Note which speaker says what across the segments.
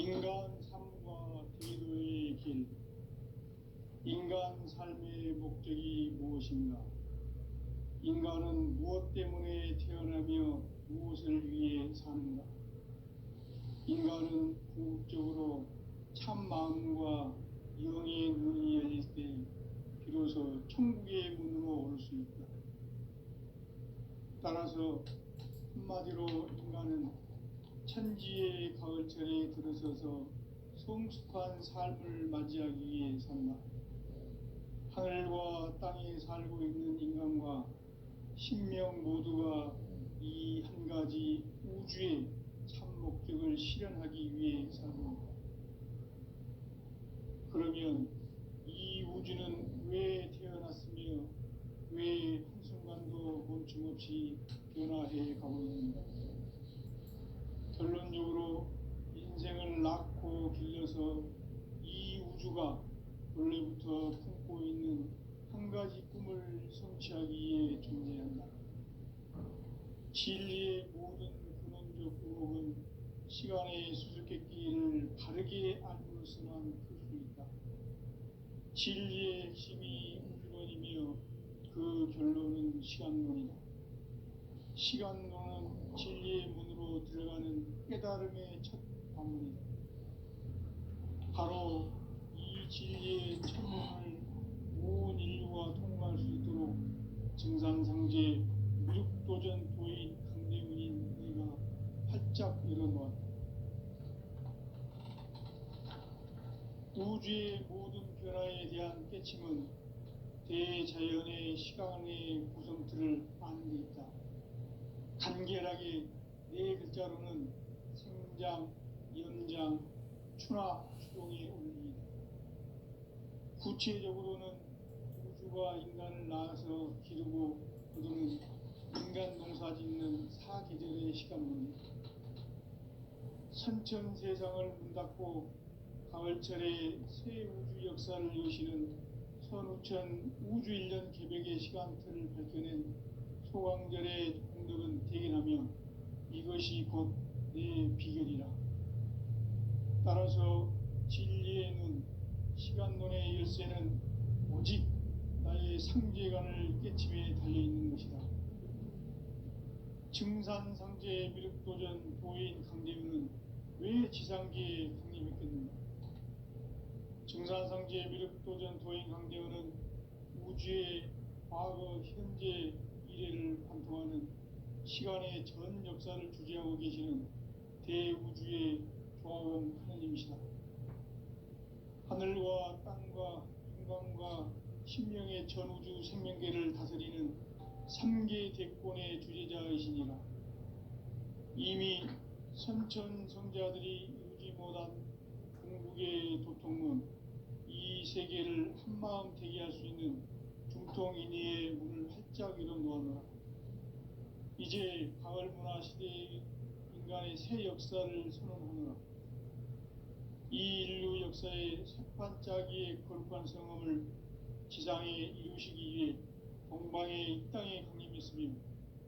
Speaker 1: 인간 삶과 대도의 길, 인간 삶의 목적이 무엇인가? 인간은 무엇 때문에 태어나며 무엇을 위해 사는가? 인간은 궁극적으로 참 마음과 영의 눈이 열릴 때 비로소 천국의 문으로 올 수 있다. 따라서 한마디로 인간은 천지의 가을철에 들어서서 성숙한 삶을 맞이하기 위해 산다. 하늘과 땅에 살고 있는 인간과 신명 모두가 이 한 가지 우주의 참 목적을 실현하기 위해 살고 있다. 그러면 이 우주는 왜 태어났으며 왜 한순간도 멈춤없이 변화해 가고 있는가? 결론적으로 인생을 낳고 길러서 이 우주가 원래부터 품고 있는 한 가지 꿈을 성취하기 위해 존재한다. 진리의 모든 근원적 의혹은 시간의 수수께끼를 바르게 알므로서만 풀 수 있다. 진리의 핵심이 우주론이며 그 결론은 시간론이다. 시간론은 진리의 문으로 들어가는 깨달음의 첫 관문이다. 바로 이 진리의 첫 문을 온 인류가 통과할 수 있도록 증산상제 무력도전 도인 강대문인 네가 활짝 열어놓았다. 우주의 모든 변화에 대한 깨침은 대자연의 시간의 구성틀을 아는 데 있다. 간결하게 네 글자로는 생장, 연장, 추나 추동의 원리이다. 구체적으로는 우주가 인간을 낳아서 기르고 거두는 인간 농사 짓는 사계절의 시간론이다. 선천 세상을 문 닫고 가을철에 새 우주 역사를 여시는 선우천 우주 1년 개백의 시간틀을 밝혀낸 소강절의 공덕은 대견하며 이것이 곧 내 비결이라. 따라서 진리의 눈, 시간론의 열쇠는 오직 나의 상제관을 깨침에 달려있는 것이다. 증산상제 미륵도전 도인 강대문은 왜 지상계에 강림했겠는가? 증산상제 미륵도전 도인 강대문은 우주의 과거, 현재, 미래를 관통하는 시간의 전 역사를 주재하고 계시는 대우주의 조화원 하느님이시다. 하늘과 땅과 인간과 신명의 전우주 생명계를 다스리는 3계 대권의 주재자이시니라. 이미 선천성자들이 이루지 못한 궁극의 도통문, 이 세계를 한마음 되게 할 수 있는 중통인의의 문을 활짝 열어놓아라. 이제 가을 문화 시대의 인간의 새 역사를 선언하노라. 이 인류 역사의 새판짜기의 거룩한 성험을 지상에 이루시기 위해 동방의 이 땅에 강림했으며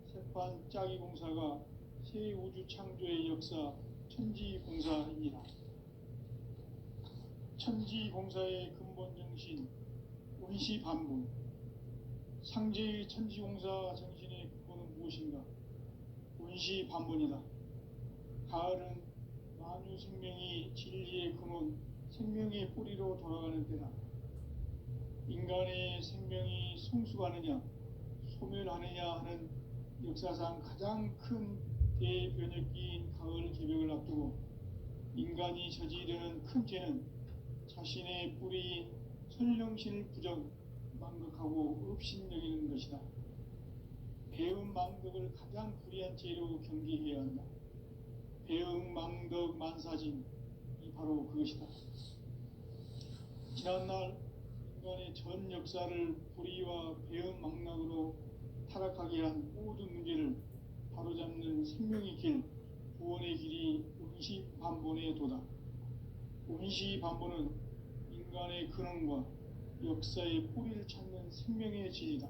Speaker 1: 새판짜기 공사가 새 우주 창조의 역사 천지공사입니다. 천지공사의 근본 정신 운시반분, 상제의 천지공사 정신의 근본은 무엇인가? 운시반분이다. 가을은 만유 생명이 진리의 근원, 생명의 뿌리로 돌아가는 때다. 인간의 생명이 성숙하느냐, 소멸하느냐 하는 역사상 가장 큰 대변혁기인 가을 개벽을 앞두고 인간이 저지르는 큰 죄는 자신의 뿌리인 설령신을 부정, 망극하고 업신여기는 것이다. 배음 망덕을 가장 불의한 죄로 경계해야 한다. 배음 망덕 만사진, 이 바로 그것이다. 지난날 인간의 전 역사를 불의와 배음 망락으로 타락하게 한 모든 문제를 바로잡는 생명의 길, 구원의 길이 운시반본의 도다. 운시반본은 인간의 근원과 역사의 뿌리를 찾는 생명의 진이다.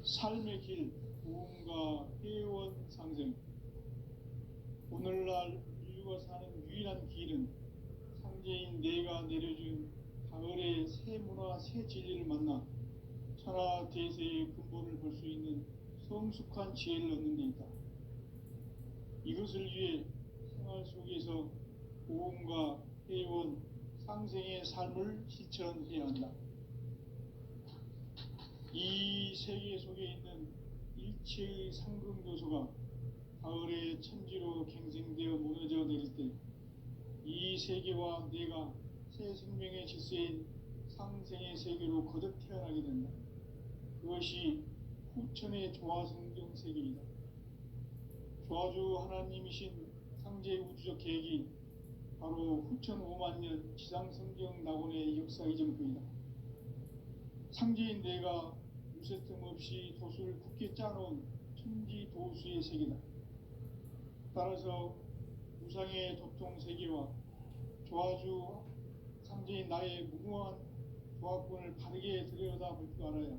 Speaker 1: 삶의 길, 부흥과 회원 상생. 오늘날 우주가 사는 유일한 길은 상제인 내가 내려준 가을의 새 문화 새 진리를 만나 천하 대세의 근본을 볼 수 있는 성숙한 지혜를 얻는 데 있다. 이것을 위해 생활 속에서 고음과 회원, 상생의 삶을 실천해야 한다. 이 세계 속에 있는 일체의 상승교소가 가을의 천지로 갱생되어 무너져 내릴 때 이 세계와 내가 새 생명의 질서인 상생의 세계로 거듭 태어나게 된다. 그것이 후천의 조화성경 세계이다. 조화주 하나님이신 상제 우주적 계획이 바로 후천 5만 년 지상성경 낙원의 역사 이전부이다. 상제인 내가 무쇠틈 없이 도수를 굳게 짜놓은 천지 도수의 세계다. 따라서 무상의 도통 세계와 조화주 상제인 나의 무궁한 조화권을 바르게 들여다볼 줄 알아야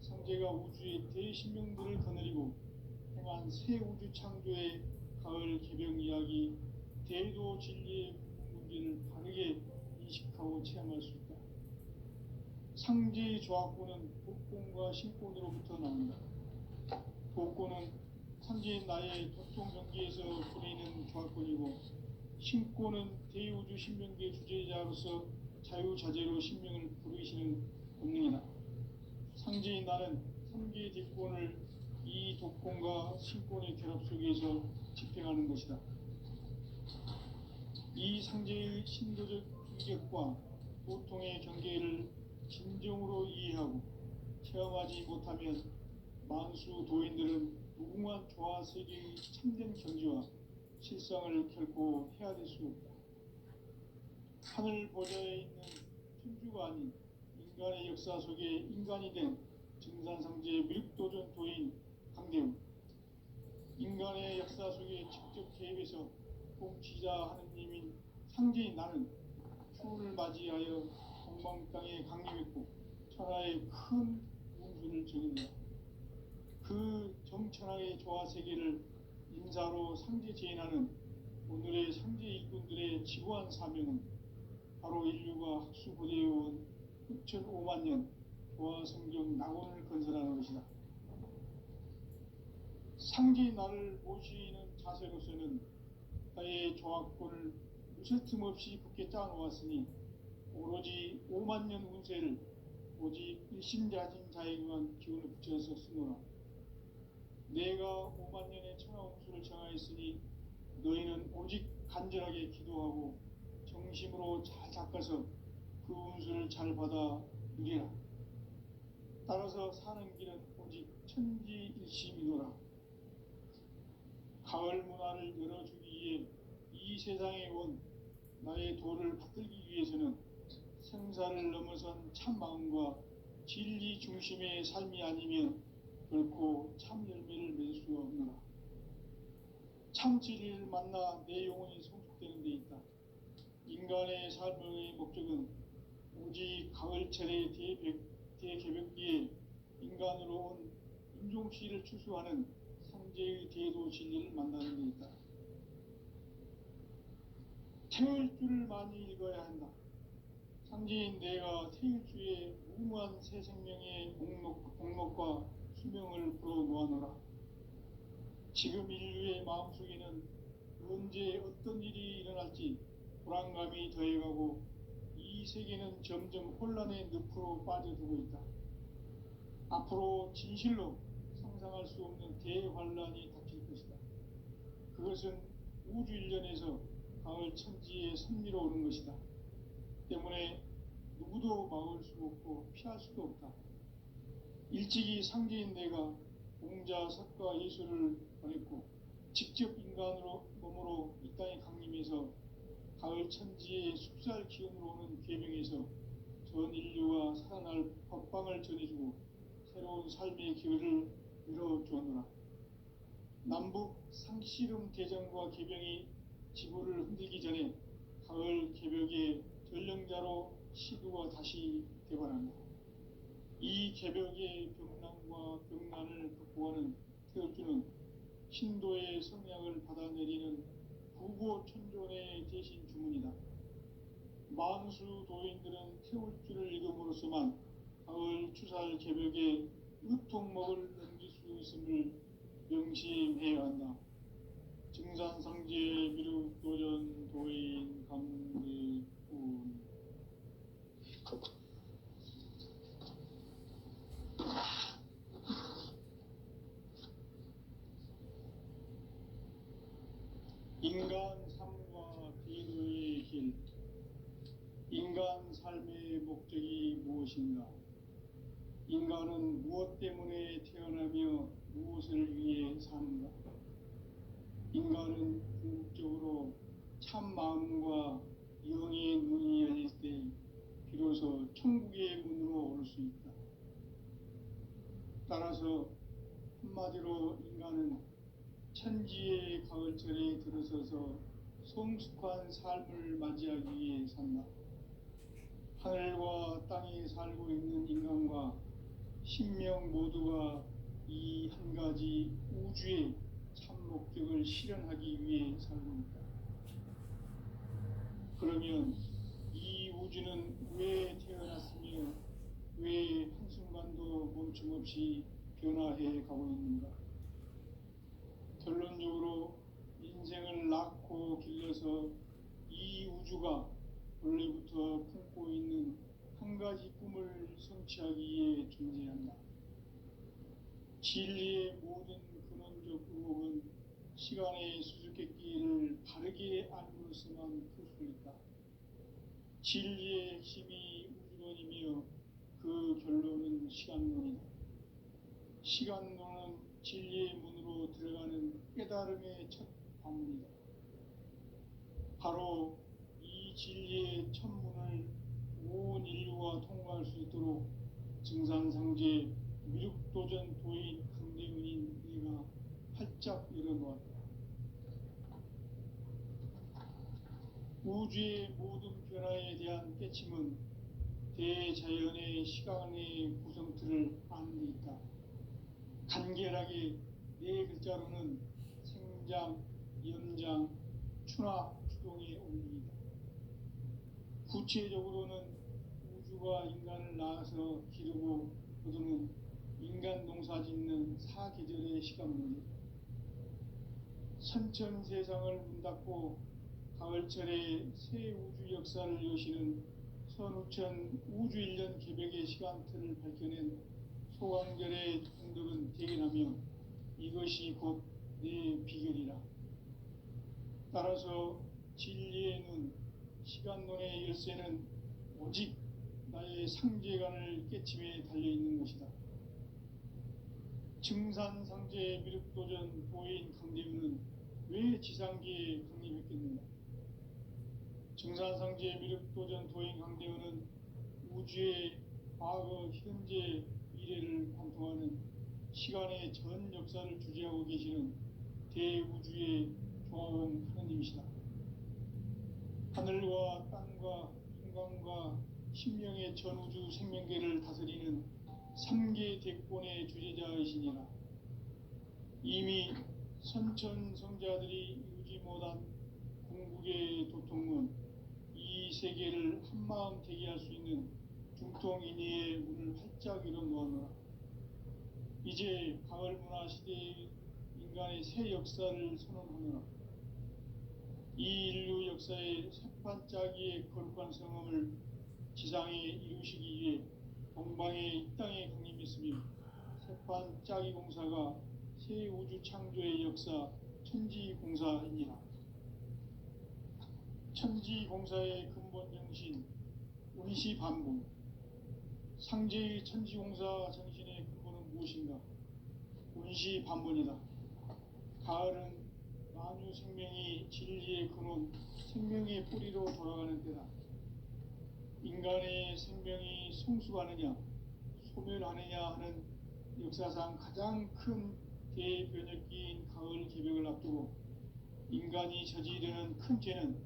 Speaker 1: 상제가 우주의 대신명들을 거느리고 행한 새 우주 창조의 가을 개병 이야기 대도 진리의 문제를 바르게 인식하고 체험할 수 있다. 상제의 조화권은 복권과 신권으로부터 나온다. 복권은 상제인 나의 도통 경계에서 부리는 조화권이고, 신권은 대우주 신명계 주제자로서 자유자재로 신명을 부르시는 본능이다. 상제인 나는 3개의 뒷권을 이 독권과 신권의 결합 속에서 집행하는 것이다. 이 상제의 신도적 인격과 도통의 경계를 진정으로 이해하고 체험하지 못하면 만수 도인들은 무궁한 조화 세계의 참된 경지와 실상을 결코 헤아릴 수 없다. 하늘 보좌에 있는 천주가 아닌 인간의 역사 속에 인간이 된 증산상제의 밀도전 도인 강대우, 인간의 역사 속에 직접 개입해서 통치자 하느님인 상제인 나는 추운을 맞이하여 동방 땅에 강림했고 천하의 큰 운수를 적인다. 그 정천하의 조화 세계를 인사로 상제 제인하는 오늘의 상제 일꾼들의 지구한 사명은 바로 인류가 학수고대해온 후천 5만 년 조화 성경 낙원을 건설하는 것이다. 상제인 나를 모시는 자세로서는 나의 조화권을 무쇠 틈 없이 굳게 짜놓았으니 오로지 5만 년 운세를 오직 일심자진 자에게만 기운을 붙여서 쓰노라. 내가 5만 년의 천하 운수를 정하였으니 너희는 오직 간절하게 기도하고 정심으로 잘 닦아서 그 운수를 잘 받아 누리라. 따라서 사는 길은 오직 천지일심이노라. 가을 문화를 열어주기 위해 이 세상에 온 나의 도를 받들기 위해서는 생사를 넘어선 참 마음과 진리 중심의 삶이 아니면 결코 참 열매를 맺을 수가 없노라. 참 진리를 만나 내 영혼이 성숙되는 데 있다. 인간의 삶의 목적은 오직 가을철의 대개벽기에 인간으로 온 인종씨를 추수하는 상제의 대도 진리를 만나는 데 있다. 태일주를 많이 읽어야 한다. 상제인 내가 태일주의 무궁한 새 생명의 목록과 수명을 불어놓아노라. 지금 인류의 마음속에는 언제 어떤 일이 일어날지 불안감이 더해가고 이 세계는 점점 혼란의 늪으로 빠져들고 있다. 앞으로 진실로 상상할 수 없는 대환란이 닥칠 것이다. 그것은 우주 일련에서 가을 천지에 선미로 오는 것이다. 때문에 누구도 막을 수 없고 피할 수도 없다. 일찍이 상제인 내가 공자, 석가, 예수를 보냈고 직접 인간으로 몸으로 이 땅에 강림해서 가을 천지의 숲살 기운으로 오는 계명에서 전 인류가 살아날 법방을 전해주고 새로운 삶의 기회를 열어주었노라. 남북 상씨름 대전과 개병이 지구를 흔들기 전에 가을 개벽의 전령자로 시두가 다시 되관한다. 이 개벽의 병난과 병난을 극복하는 태울주는 신도의 성량을 받아내리는 구고천존의 대신 주문이다. 만수 도인들은 태울 줄을 읽음으로써만 가을 추살 개벽에 으통먹을 넘길 수 있음을 명심해야 한다. 증산상제 미륵도전 도인 강대군. 인간 삶과 대도의 길. 인간 삶의 목적이 무엇인가? 인간은 무엇 때문에 태어나며 무엇을 위해 사는가? 인간은 궁극적으로 참 마음과 영의 눈이 열릴 때 비로소 천국의 문으로 올 수 있다. 따라서 한마디로 인간은 천지의 가을철에 들어서서 성숙한 삶을 맞이하기 위해 산다. 하늘과 땅에 살고 있는 인간과 신명 모두가 이 한 가지 우주의 참 목적을 실현하기 위해 살고 있다. 그러면 이 우주는 왜 태어났으며 왜 한순간도 멈춤없이 변화해 가고 있는가? 결론적으로 인생을 낳고 길러서 이 우주가 원래부터 품고 있는 한 가지 꿈을 성취하기 위해 존재한다. 진리의 모든 근원적 의혹은 시간의 수수께끼를 바르게 알므로서만 풀 수 있다. 진리의 핵심이 우주론이며 그 결론은 시간론이다. 시간론은 진리의 문으로 들어가는 깨달음의 첫 방문이다. 바로 이 진리의 첫 문을 온 인류가 통과할 수 있도록 증산상제 미륵도전 도인 강대군인 내가 활짝 열어놓았다. 우주의 모든 변화에 대한 깨침은 대자연의 시간의 구성틀을 아는 데 있다. 간결하게 네 글자로는 생장, 연장, 추나 추동의 원리이다. 구체적으로는 우주가 인간을 낳아서 기르고 거두는 인간 농사 짓는 사계절의 시간론이다. 선천 세상을 문 닫고 가을철에 새 우주 역사를 여시는 선우천 우주 1년 개벽의 시간틀을 밝혀낸 소강절의 공덕은 대견하며 이것이 곧 내 비결이라. 따라서 진리의 눈, 시간론의 열쇠는 오직 나의 상제관을 깨침에 달려있는 것이다. 증산상제 미륵도전 도인 강대훈은 왜 지상계에 강림했겠는가? 증산상제 미륵도전 도인 강대훈은 우주의 과거, 현재, 미래를 관통하는 시간의 전 역사를 주재하고 계시는 대우주의 조화원 하느님이시다. 하늘과 땅과 인간과 신명의 전우주 생명계를 다스리는 3계 대권의 주재자이시니라. 이미 선천성자들이 이루지 못한 궁극의 도통은 이 세계를 한마음 되게 할 수 있는 중통인의의 문을 활짝 열어놓았노라. 이제 가을 문화 시대의 인간의 새 역사를 선언하노라. 이 인류 역사의 새반짝이의 거룩한 성험을 지상에 이루시기 위해 동방의 이 땅에 강림했으며 새반짝이 공사가 새 우주 창조의 역사 천지공사이니라. 천지공사의 근본 정신 운시반분. 상제의 천지공사 정신의 근본은 무엇인가? 운시반분이다. 가을은 만유 생명이 진리의 근원, 생명의 뿌리로 돌아가는 때다. 인간의 생명이 성숙하느냐, 소멸하느냐 하는 역사상 가장 큰 대변혁기인 가을 개벽을 앞두고 인간이 저지르는 큰 죄는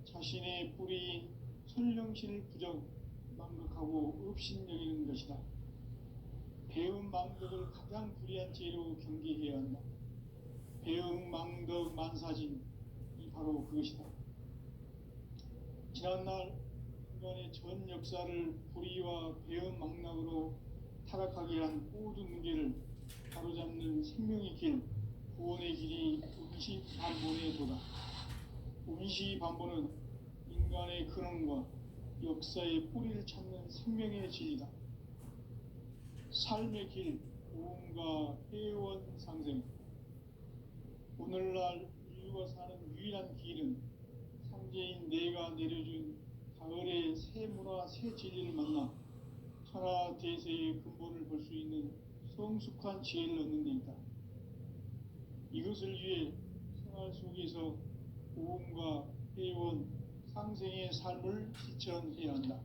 Speaker 1: 자신의 뿌리인 설령신을 부정, 망극하고 업신여기는 것이다. 배움 망덕을 가장 불의한 죄로 경계해야 한다. 배움 망덕 만사진, 이 바로 그것이다. 지난날 인간의 전 역사를 불의와 배은망락으로 타락하게 한 모든 문제를 바로잡는 생명의 길, 구원의 길이 운시반본의 도다. 운시반본은 인간의 근원과 역사의 뿌리를 찾는 생명의 진리다. 삶의 길, 구원과 회원 상생. 오늘날 인류가 사는 유일한 길은 상제인 내가 내려준 가을의 새 문화, 새 진리를 만나 천하 대세의 근본을 볼 수 있는 성숙한 지혜를 얻는 데 있다. 이것을 위해 생활 속에서 보험과 회원, 상생의 삶을 실천해야 한다.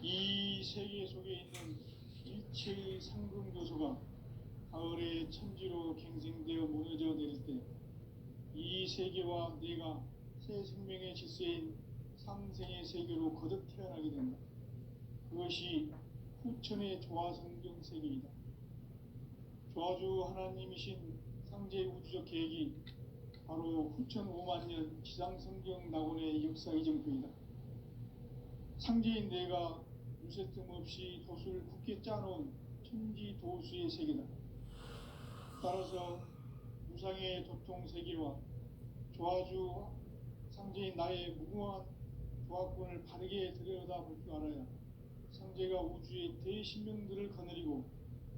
Speaker 1: 이 세계 속에 있는 일체의 상금 교소가 가을의 천지로 갱생되어 무너져 내릴 때 이 세계와 내가 새 생명의 질서인 상생의 세계로 거듭 태어나게 된다. 그것이 후천의 조화성경 세계이다. 조화주 하나님이신 상제 우주적 계획이 바로 후천 5만 년 지상성경 낙원의 역사 이정표이다. 상제인 내가 무쇠 틈 없이 도수를 굳게 짜놓은 천지 도수의 세계다. 따라서 무상의 도통 세계와 조화주 상제인 나의 무궁한 조화권을 바르게 들여다볼 줄 알아야 상제가 우주의 대신명들을 거느리고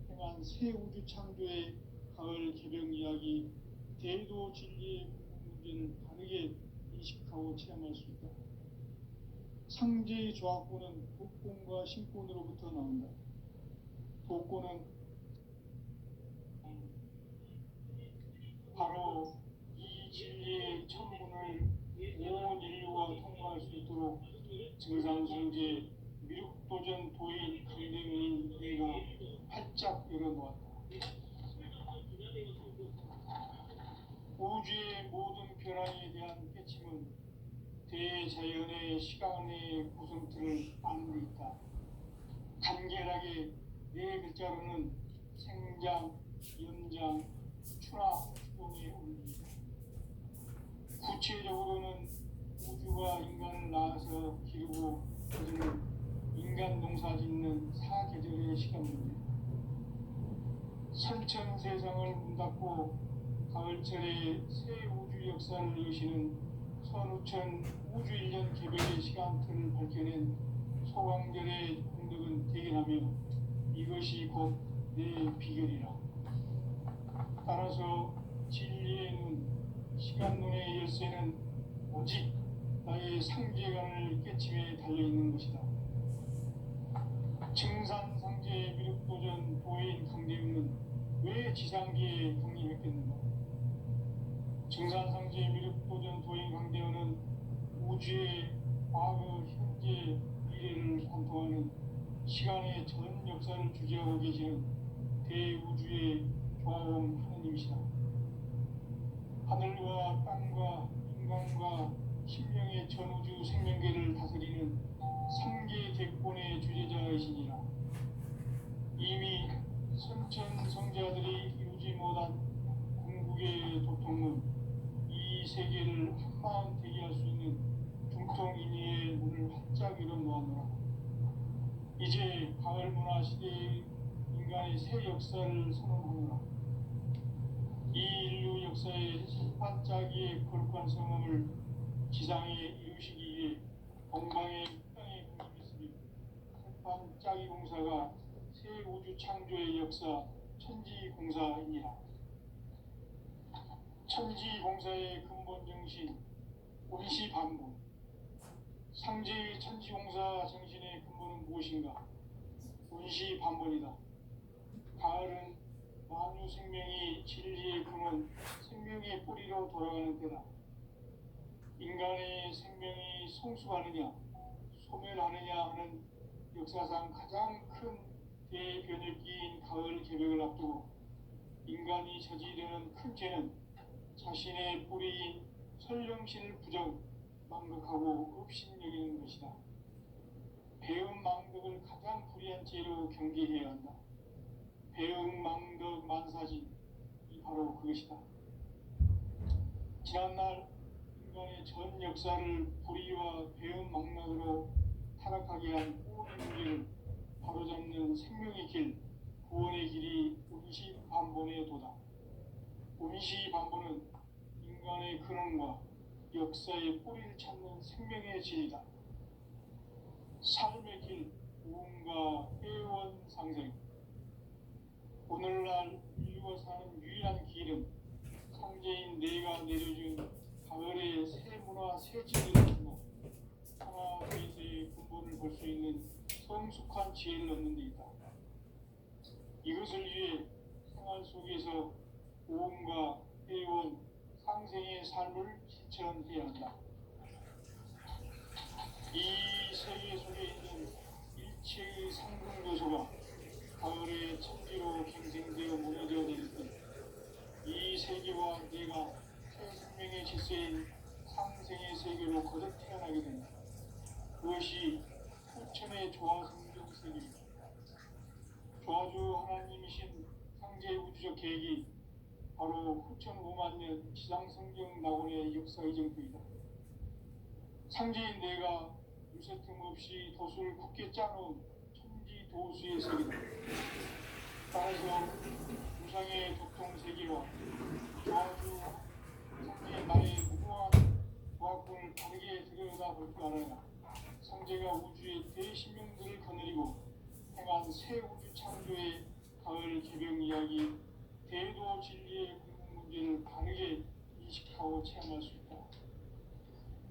Speaker 1: 행한 새 우주 창조의 가을 개병 이야기, 대도 진리의 문제를 바르게 인식하고 체험할 수 있다. 상제의 조화권은 복권과 신권으로부터 나온다. 복권은 바로 이 진리의 천문을 온 인류가 통과할 수 있도록 증산성제 미륵도전 도인 강대민인 내가 활짝 열어놓았다. 우주의 모든 변화에 대한 깨침은 대자연의 시간의 구성틀을 아는 데 있다. 간결하게 네 글자로는 생장, 연장, 추락, 추동의 원리이다. 구체적으로는 우주가 인간을 낳아서 기르고 거두는 인간 농사 짓는 사계절의 시간 문제. 선천 세상을 문 닫고 가을철에 새 우주 역사를 여시는 선우천 우주 1년 개벽의 시간틀을 밝혀낸 소강절의 공덕은 대견하며 이것이 곧 내 비결이라. 따라서 진리의 눈, 시간 눈의 열쇠는 오직 나의 상제관을 깨침에 달려있는 것이다. 증산상제 미륵도전 도인 강대윤은 왜 지상계에 강림했겠는가? 증산상제 미륵도전 도인 강대윤은 우주의 과거, 현재, 미래를 관통하는 시간의 전 역사를 주재하고 계시는 대우주의 조화원 하느님이시다. 하늘과 땅과 인간과 신명의 전우주 생명계를 다스리는 상계 대권의 주재자이시니라. 이미 선천 성자들이 이루지 못한 궁극의 도통은 이 세계를 한마음 되게 할 수 있는 중통인의의 문을 활짝 열어놓았노라. 이제 가을 문화 시대의 인간의 새 역사를 선언하노라. 이 인류 역사의 반짝이의 거룩한 성함을 지상에 이루시기 위해 동방의 땅에 공립했으니 반짝이 공사가 새 우주 창조의 역사 천지공사이니라. 천지공사의 근본 정신 운시반본. 상제의 천지공사 정신의 근본은 무엇인가? 운시반본이다. 가을은 만유 생명이 진리의 근원, 생명의 뿌리로 돌아가는 때다. 인간의 생명이 성숙하느냐, 소멸하느냐 하는 역사상 가장 큰 대변혁기인 가을 개벽을 앞두고 인간이 저지르는 큰 죄는 자신의 뿌리인 설령신을 부정, 망극하고 업신여기는 것이다. 배은 망덕을 가장 불의한 죄로 경계해야 한다. 배응 망덕 만사지, 이 바로 그것이다. 지난날 인간의 전 역사를 불의와 배은망락으로 타락하게 한 구원의 문제를 바로잡는 생명의 길, 구원의 길이 운시 반본의 도다. 운시 반본은 인간의 근원과 역사의 뿌리를 찾는 생명의 진리다. 삶의 길, 무언가 회원 상생. 오늘날 인류가 사는 유일한 길은 상제인 내가 내려준 가을의 새 문화 새 진리를 통해 하나 둘셋의 근본을 볼 수 있는 성숙한 지혜를 얻는 데 있다. 이것을 위해 생활 속에서 모험과 회원, 상생의 삶을 실천해야 한다. 이 세계 속에 있는 일체의 상승 요소가 가을의 천지로 갱생되어 무너져 내릴 때 이 세계와 내가 새 생명의 질서인 상생의 세계로 거듭 태어나게 된다. 그것이 후천의 조화성경 세계입니다. 조화주 하나님이신 상제 우주적 계획이 바로 후천 5만 년 지상성경 낙원의 역사 이정표이다. 상제인 내가 유세 틈 없이 돛을 굳게 짜놓은 천지 도수의 세계다. 따라서 우상의 도통 세계와 조화주 상제인 나의 무궁한 조화권을 다르게 들여다볼 줄 알아야 상제가 우주의 대신명들을 거느리고 행한 새 우주 창조의 가을 개병 이야기, 대도 진리의 궁극 문제를 다르게 인식하고 체험할 수 있다.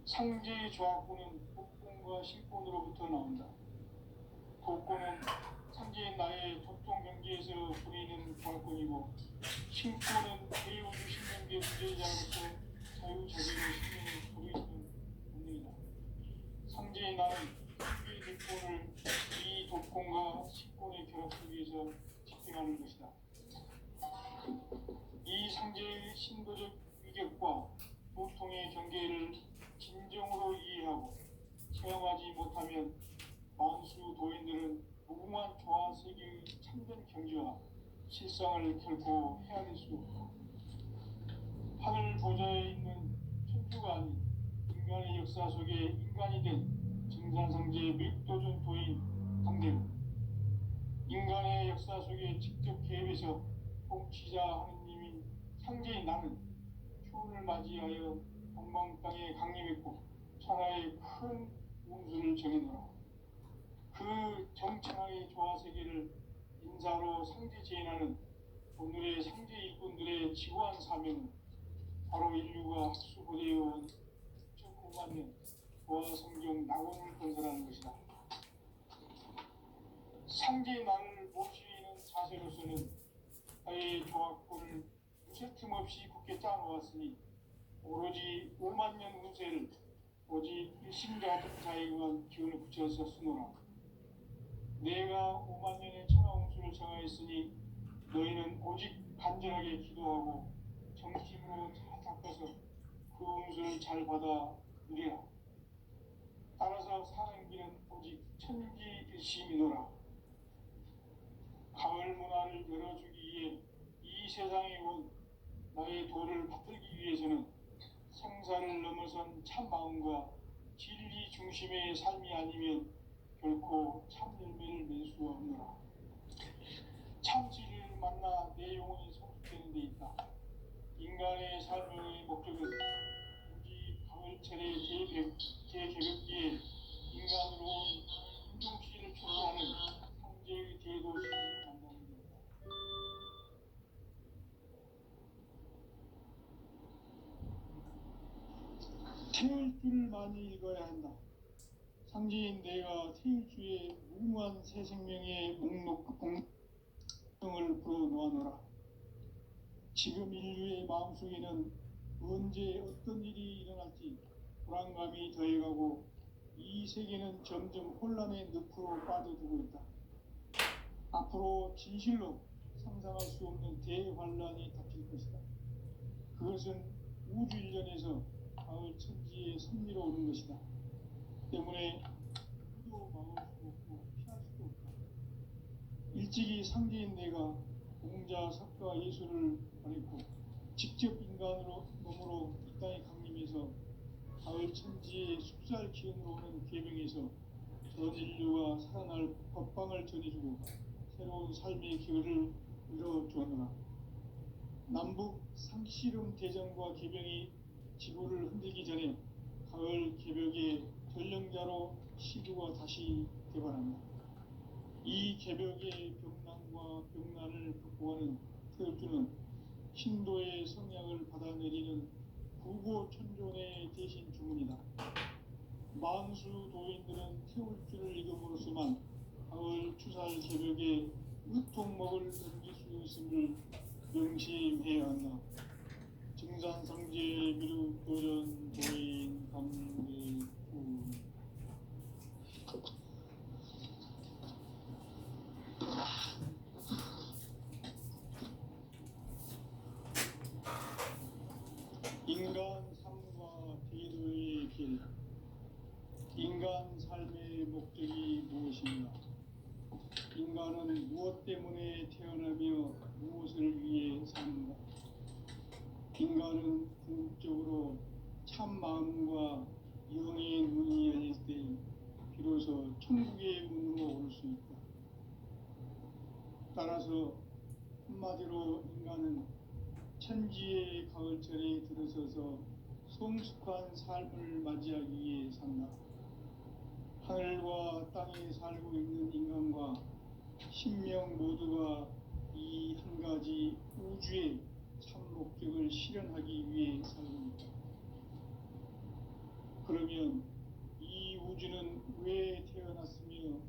Speaker 1: 상제의 조화권은 복권과 신권으로부터 나온다. 복권은 상제인 나의 도통 경계에서 부리는 조화권이고, 신권은 대우주 신명계 문제자로서 자유자재의 신명을 부리는 본능이다. 상제인 나는 이 대권을 이 도권과 신권의 결합 속에서 집행하는 것이다. 이 상제의 신도적 위격과 도통의 경계를 진정으로 이해하고 체험하지 못하면 만수 도인들은 무궁한 조화 세계의 참된 경지와 실상을 결코 헤아릴 수 없다. 하늘 보좌에 있는 천주가 아닌 인간의 역사 속에 인간이 된 증산상제의 밀도전 도인 강대우, 인간의 역사 속에 직접 개입해서 통치자 하느님인 상제인 나는 추운을 맞이하여 동방 땅에 강림했고 천하의 큰 운수를 정해놓아 그 정천하의 조화세계를 인사로 상제 제인하는 오늘의 상제 일꾼들의 지구한 사명은 바로 인류가 학수고대해온 9만 년 조화성경 낙원을 건설하는 것이다. 상제의 나를 모시는 자세로서는 나의 조화권을 무쇠 틈 없이 굳게 짜놓았으니 오로지 5만 년 운세를 오직 일심자 자에게만 기운을 붙여서 쓰노라. 내가 5만 년의 천하 운수를 정하였으니 너희는 오직 간절하게 기도하고 정심으로 잘 닦아서 그 운수를 잘 받아 누리라. 따라서 사는 길은 오직 천지일심이노라. 가을 문화를 열어주기 위해 이 세상에 온 나의 도를 받들기 위해서는 생사를 넘어선 참 마음과 진리 중심의 삶이 아니면 결코 참 열매를 맺을 수 없노라. 참 진리를 만나 내 영혼이 성숙되는 데 있다. 인간의 삶의 목적은 우리 가을철의 대개벽기에 인간으로 온 인종시를 초래하는 상제의 대도시를 만나는 것이다. 태울 줄을 많이 읽어야 한다. 상제인 내가 태울 주의 무궁한 새 생명의 목록을 불어놓아노라. 지금 인류의 마음속에는 언제 어떤 일이 일어날지 불안감이 더해가고 이 세계는 점점 혼란의 늪으로 빠져들고 있다. 앞으로 진실로 상상할 수 없는 대환란이 닥칠 것이다. 그것은 우주 일련에서 가을 천지에 섭리로 오는 것이다. 때문에 누구도 막을 수 없고 피할 수도 없다. 일찍이 상제인 내가 공자, 석가, 예술을 가르쳤고 직접 인간으로 몸으로 이 땅에 강림해서 가을 천지의 숙살 기운으로 오는 계명에서 전 인류가 살아날 법방을 전해주고 새로운 삶의 기회를 이뤄주었노라. 남북 상씨름 대전과 계병이 지구를 흔들기 전에 가을 개벽의 전령자로 시두가 다시 개발한다. 이 개벽의 병난과 병난을 극복하는 태울주는 신도의 성약을 받아내리는 구고천존의 대신 주문이다. 만수 도인들은 태울주를 읽음으로써만 가을 추살 개벽에 으통먹을 넘길 수 있음을 명심해야 한다. 증산상제 미륵도전 도인 감리구 인간 삶과 대도의 길. 인간 삶의 목적이 무엇인가? 인간은 무엇 때문에 태어나며 무엇을 위해 사는가? 인간은 궁극적으로 참 마음과 영의 눈이 열릴 때 비로소 천국의 문으로 올 수 있다. 따라서 한마디로 인간은 천지의 가을철에 들어서서 성숙한 삶을 맞이하기 위해 산다. 하늘과 땅에 살고 있는 인간과 신명 모두가 이 한 가지 우주의 참 목적을 실현하기 위해 살고 있다. 그러면 이 우주는 왜 태어났으며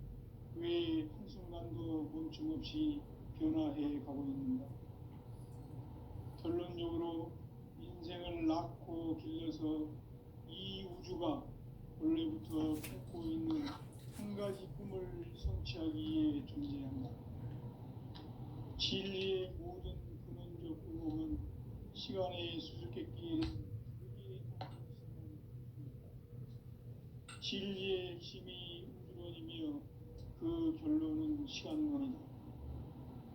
Speaker 1: 왜 한순간도 멈춤없이 변화해 가고 있는가? 결론적으로 인생을 낳고 길러서 이 우주가 원래부터 품고 있는 한 가지 꿈을 성취하기 위해 존재한다. 진리의 모든 근원적 의혹은 시간의 수수께끼에 진리의 핵심이 우주론이며 그 결론은 시간론이다.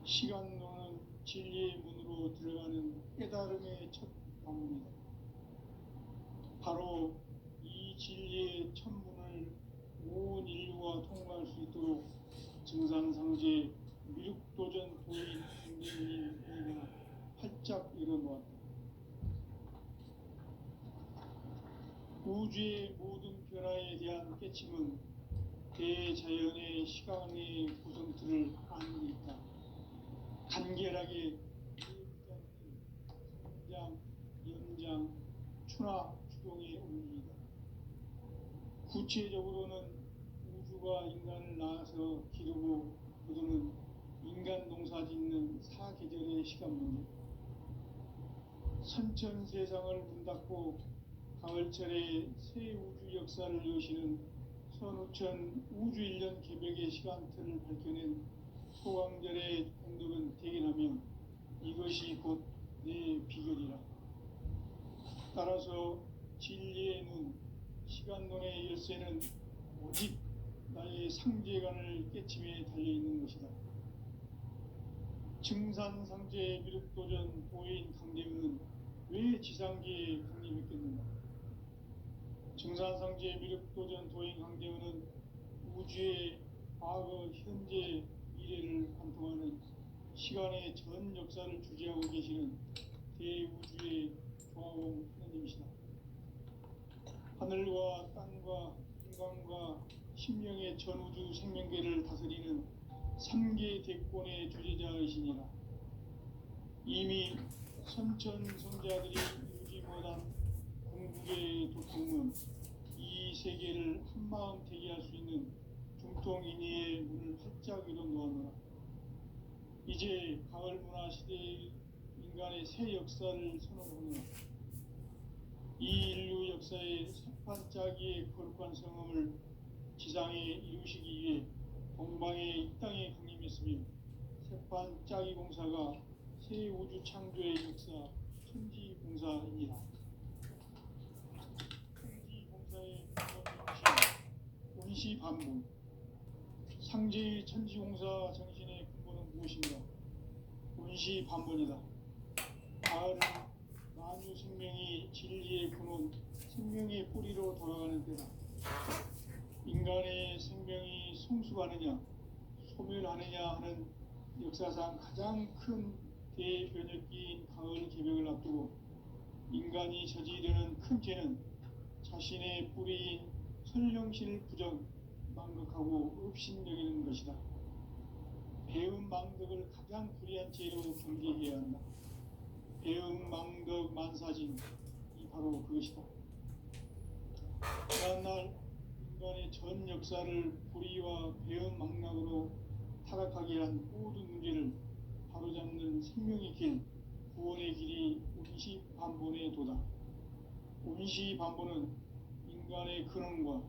Speaker 1: 시간론은 진리의 문으로 들어가는 깨달음의 첫 방문이다. 바로 이 진리의 첫 문을 온 인류가 통과할 수 있도록 증산상제 미륵도전 도인 선생님이 활짝 열어놓았다. 우주의 모든 변화에 대한 깨침은 대자연의 시간의 구성틀을 아는 데 있다. 간결하게 성장, 연장, 추나 추동의 원리이다. 구체적으로는 우주가 인간을 낳아서 기르고 거두는 인간 농사 짓는 사계절의 시간 문제. 선천 세상을 문 닫고 가을철에 새 우주 역사를 여시는 선우천 우주 1년 개벽의 시간틀을 밝혀낸 소강절의 공덕은 대견하며 이것이 곧 내 비결이라. 따라서 진리의 눈, 시간론의 열쇠는 오직 나의 상제관을 깨침에 달려있는 것이다. 증산상제 미륵도전 도인 강대우는 왜 지상계에 강림했겠는가? 증산상제 미륵도전 도인 강대우는 우주의 과거, 현재, 미래를 관통하는 시간의 전 역사를 주재하고 계시는 대우주의 조화공 하느님이시다. 하늘과 땅과 인간과 신명의 전우주 생명계를 다스리는 3계 대권의 주재자이시니라. 이미 선천성자들이 이루지 못한 궁극의 도통은 이 세계를 한마음 되게 할 수 있는 중통인의의 문을 활짝 열어놓았노라. 이제 가을 문화 시대의 인간의 새 역사를 선언하노라. 이 인류 역사의 새판짜기의 거룩한 성험을 지상에 이루시기 위해 동방의 이 땅에 강림했으며 새판짜기 공사가 새 우주 창조의 역사 천지공사이니라. 천지공사의 근본 명시 온시반본. 상제의 천지공사 정신의 근본은 무엇인가? 온시반본이다. 가을은 만유 생명이 진리의 근원, 생명의 뿌리로 돌아가는 때다. 인간의 생명이 성숙하느냐, 소멸하느냐 하는 역사상 가장 큰 대변혁기인 가을 개벽을 앞두고 인간이 저지르는 큰 죄는 자신의 뿌리인 선령신을 부정, 망각하고 업신여기는 것이다. 배음 망덕을 가장 불의한 죄로 경계해야 한다. 배음 망덕 만사진, 이 바로 그것이다. 지난날 인간의 전 역사를 불의와 배음 망락으로 타락하게 한 모든 문제를 바로잡는 생명의 길, 구원의 길이 운시반본의 도다. 운시반본은 인간의 근원과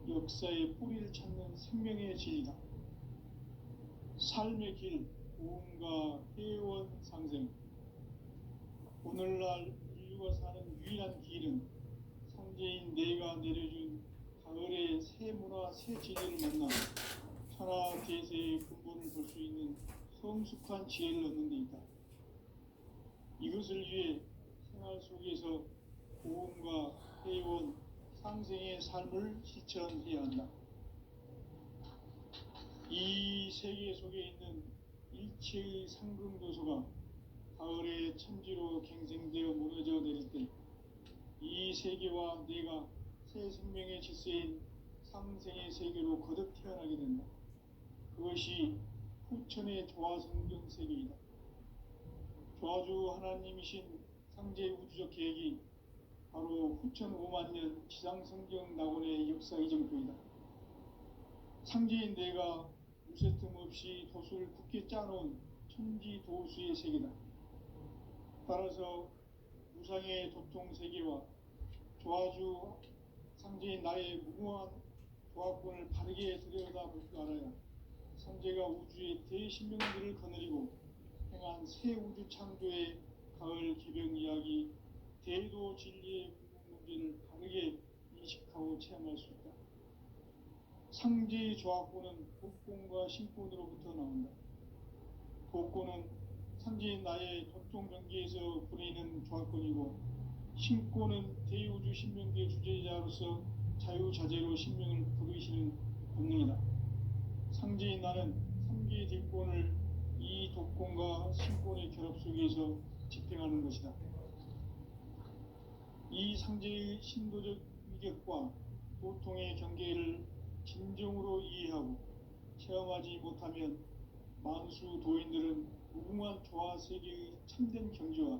Speaker 1: 역사의 뿌리를 찾는 생명의 진리다. 삶의 길, 고음과 회원 상생. 오늘날 인류가 사는 유일한 길은 상제인 내가 내려준 가을의 새 문화, 새 진리를 만나 천하 대세의 근본을 볼 수 있는 성숙한 지혜를 얻는 데 있다. 이것을 위해 생활 속에서 고음과 회원, 상생의 삶을 실천해야 한다. 이 세계 속에 있는 일체의 상금도서가 가을의 천지로 갱생되어 무너져 내릴 때 이 세계와 내가 새 생명의 질서인 상생의 세계로 거듭 태어나게 된다. 그것이 후천의 조화성경 세계이다. 조화주 하나님이신 상제 우주적 계획이 바로 후천 5만 년 지상성경 낙원의 역사 이정표이다. 상제인 내가 무쇠 틈 없이 도수를 굳게 짜놓은 천지 도수의 세계다. 따라서 무상의 도통 세계와 조화주 상제인 나의 무궁한 조화권을 바르게 들여다볼 줄 알아야 상제가 우주의 대신명들을 거느리고 행한 새 우주 창조의 가을 개벽 이야기, 대도 진리의 궁극 문제를 바르게 인식하고 체험할 수 있다. 상제의 조화권은 복권과 신권으로부터 나온다. 복권은 상제인 나의 도통 경계에서 부리는 조화권이고, 신권은 대우주 신명계 주제자로서 자유자재로 신명을 부르시는 본능이다. 상제인 나는 3개의 뒷권을 이 독권과 신권의 결합 속에서 집행하는 것이다. 이 상제의 신도적 위격과 도통의 경계를 진정으로 이해하고 체험하지 못하면 만수 도인들은 무궁한 조화 세계의 참된 경지와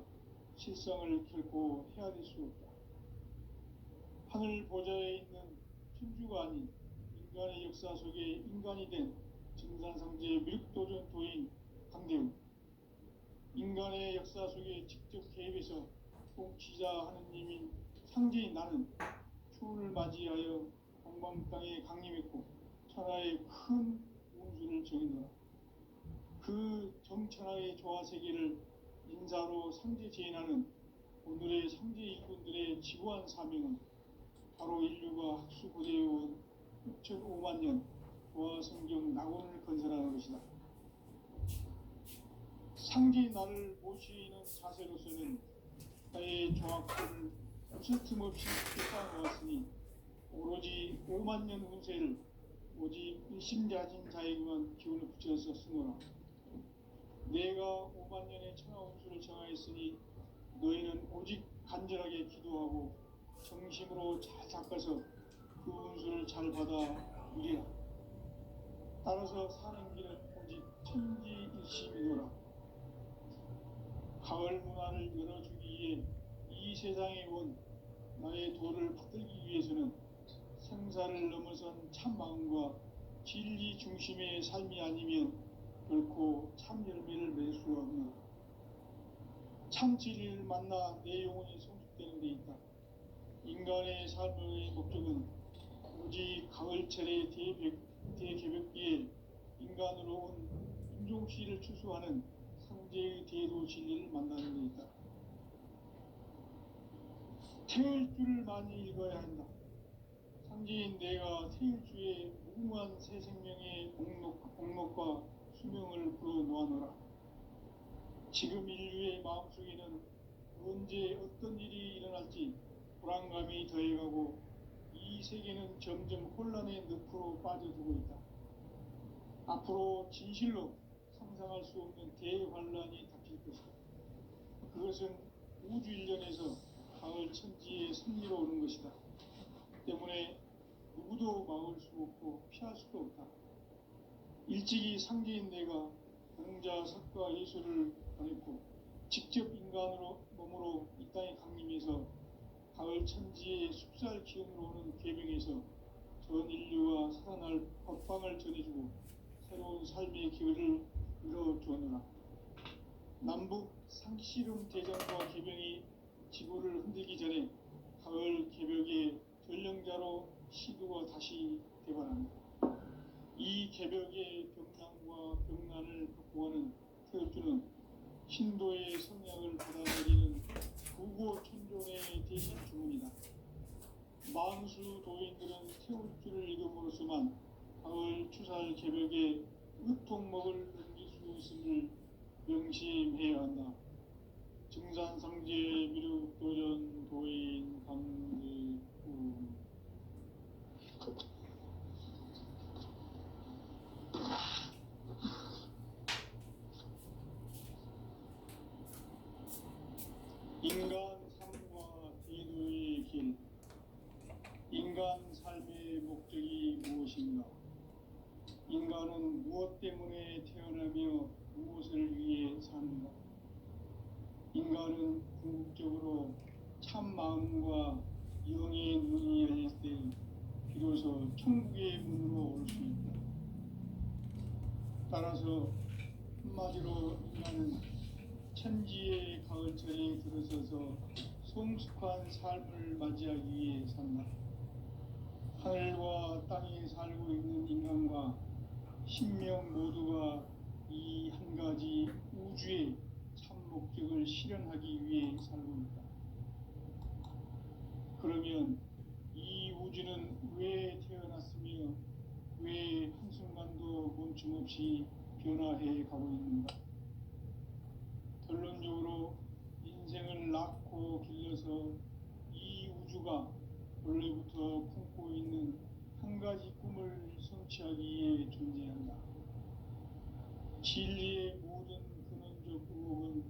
Speaker 1: 실상을 결코 헤아릴 수 없다. 하늘 보좌에 있는 천주가 아닌 인간의 역사 속에 인간이 된 증산상제의 미륵도전 도인 강대우, 인간의 역사 속에 직접 개입해서 통치자 하느님인 상제인 나는 추운을 맞이하여 동방 땅에 강림했고 천하의 큰 운수를 정의노라. 그 정천하의 조화 세계를 인사로 상제 제인하는 오늘의 상제 일꾼들의 지구한 사명은 바로 인류가 학수고대해온 6,5만 년 조화 성경 낙원을 건설하는 것이다. 상제인 나를 모시는 자세로서는 나의 조화권을 무슨 틈 없이 쌓아놓았으니 오로지 5만 년 운세를 오직 일심자진 자에게만 기운을 붙여서 쓰노라. 내가 5만 년의 천하 운수를 정하였으니 너희는 오직 간절하게 기도하고 정심으로 잘 닦아서 그 운수를 잘 받아 누리라. 따라서 사는 길은 오직 천지일심이노라. 가을 문화를 열어주기 위해 이 세상에 온 나의 도를 받들기 위해서는 생사를 넘어선 참 마음과 진리 중심의 삶이 아니면 결코 참 열매를 맺을 수가 없노라. 참 진리를 만나 내 영혼이 성숙되는 데 있다. 인간의 삶의 목적은 오직 가을철의 대개벽기에 인간으로 온 인종씨를 추수하는 상제의 대도 진리를 만나는 데 있다. 태일주를 많이 읽어야 한다. 상제인 내가 태일주의 무궁한 새 생명의 목록과 수명을 불어 놓아노라. 지금 인류의 마음속에는 언제 어떤 일이 일어날지 불안감이 더해가고 이 세계는 점점 혼란의 늪으로 빠져들고 있다. 앞으로 진실로 상상할 수 없는 대환란이 닥칠 것이다. 그것은 우주 일련에서 가을 천지의 승리로 오는 것이다. 때문에 누구도 막을 수 없고 피할 수도 없다. 일찍이 상제인 내가 공자, 석가, 예수를 보냈고 직접 인간으로 몸으로 이 땅에 강림해서 가을 천지의 숲살 기운으로 오는 계명에서 전 인류와 살아날 법방을 전해주고 새로운 삶의 기회를 열어주었노라. 남북 상씨름 대전과 개병이 지구를 흔들기 전에 가을 개벽의 전령자로 시도가 다시 대발한다. 이 개벽의 병난과 병난을 극복하는 태엽주는 신도의 성량을 받아들이는 구고천존의 대신 주문이다. 만수 도인들은 태엽주를 읽음으로써만 가을 추살 개벽의 으통먹을 넘길 수 있음을 명심해야 한다. 증산상제 미륵도전 도인 강제구 인간 삶과 대도의 길. 인간 삶의 목적이 무엇인가? 인간은 무엇 때문에 태어나며 무엇을 위해 사는가? 인간은 궁극적으로 참 마음과 영의 문이 열릴 때 비로소 천국의 문으로 올 수 있다. 따라서 한마디로 인간은 천지의 가을철에 들어서서 성숙한 삶을 맞이하기 위해 산다. 하늘과 땅에 살고 있는 인간과 신명 모두가 이 한 가지 우주의 참 목적을 실현하기 위해 살고 있다. 그러면 이 우주는 왜 태어났으며 왜 한순간도 멈춤없이 변화해 가고 있는가? 결론적으로 인생을 낳고 길러서 이 우주가 원래부터 품고 있는 한 가지 꿈을 성취하기 위해 존재한다. 진리의 모든 근원적 의혹은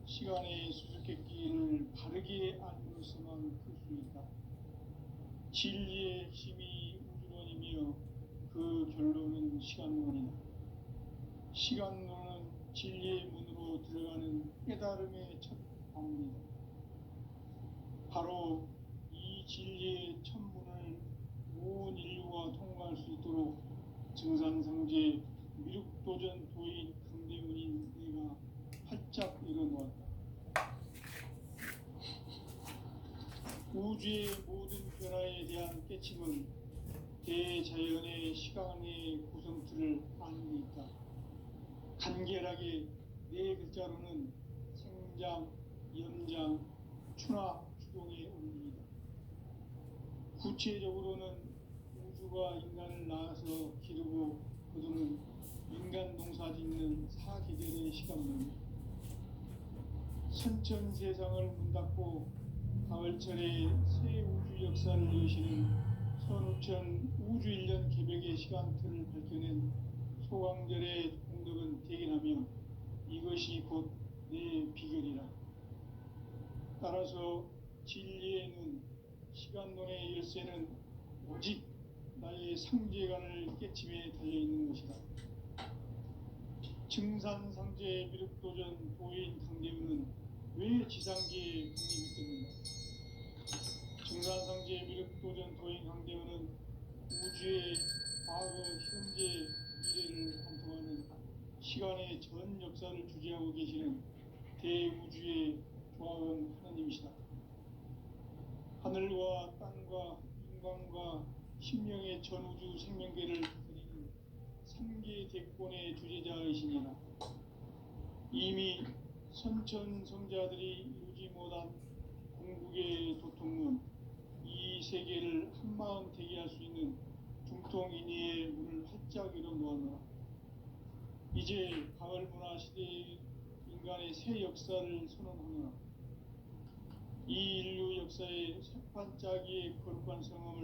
Speaker 1: 시간의 수수께끼를 바르게 알므로서만 풀 수 있다. 진리의 핵심이 우주론이며 그 결론은 시간론이다. 시간론은 진리의 문으로 들어가는 깨달음의 첫 방문이다. 바로 이 진리의 첫 문을 온 인류가 통과할 수 있도록 증산상제 미륵도전 도인 강대문인 내가 활짝 열어놓았다. 우주의 모든 변화에 대한 깨침은 대자연의 시간의 구성틀을 아는 데 있다. 간결하게 네 글자로는 생장, 염장, 추나 추동의 원리이다. 구체적으로는 우주가 인간을 낳아서 기르고 거두는 인간 농사 짓는 사계절의 시간론이다. 선천 세상을 문 닫고 가을철에 새 우주 역사를 여시는 선우천 우주 일년 개벽의 시간틀을 밝혀낸 소강절의 공덕은 대견하며 이것이 곧 내 비결이라. 따라서 진리의 눈, 시간론의 열쇠는 오직 나의 상제관을 깨침에 달려있는 것이다. 증산상제 미륵도전 도인 강대문은 왜 지상계에 강림했겠는가? 증산상제 미륵도전 도인 강대문은 우주의 과거, 현재, 미래를 관통하는 시간의 전 역사를 주재하고 계시는 대우주의 조화원 하나님이시다. 하늘과 땅과 인간과 신명의 전우주 생명계를 다스리는 삼계 대권의 주재자이시니라. 이미 선천성자들이 이루지 못한 궁극의 도통문, 이 세계를 한마음 되게 할 수 있는 중통인의의 문을 활짝 열어놓았노라. 이제 가을 문화 시대의 인간의 새 역사를 선언하노라. 역사의 새 반짝이의 거룩한 성함을